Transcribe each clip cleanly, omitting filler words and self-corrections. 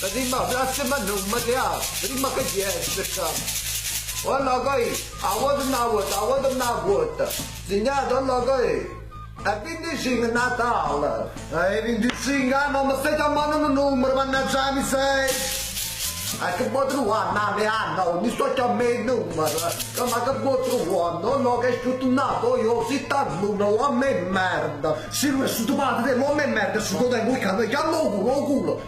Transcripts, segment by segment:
prima grazie ma non ma dia prima che c'è wala kai awad na wot sinya dalla kai abindi sing natal abindi sing ano ma sai tamano no numero ma na jami sai che potru na le hanno mi sto chiamando numero ma che potru no che tutto nato io si tanto no a me merda si su tu parte no me merda su dove vuoi che chiamo culo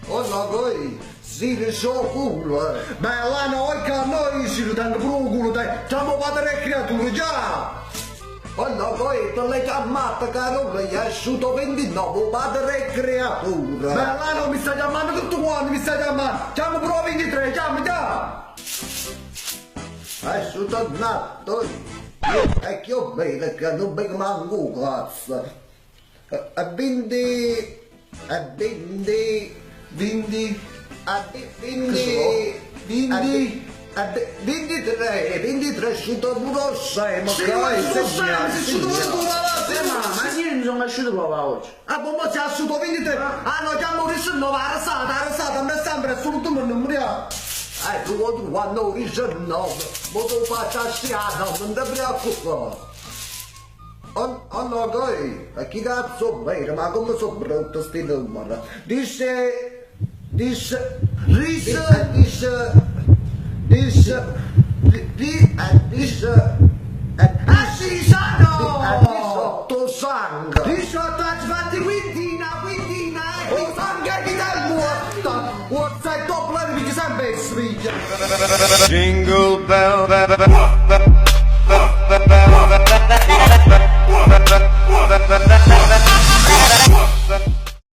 wala kai si so culo ma là noi che noi si danno culo dai stiamo padre creature già wala kai te le chiamata caro che è su 29 padre creatura ma là non mi sta chiamando tutto quanto mi sta chiamando chiamo pro 23 chiamo già è su tornato e che ho bene che non mi manco cazzo bindi 23 su pure 6 ma ma io non sono asciutto proprio oggi. ah ma c'è su 23 ah no chiamo risono arasata ma sempre sul tuo numero tu quando risono ma tu faccia stiano non ti preoccupare no dai chi cazzo bene ma come sono brutto sti numeri dice to sangue 18 fatti quintina o sangue di dal morto o sai dopo la mi sempre sveglia Jingle bell,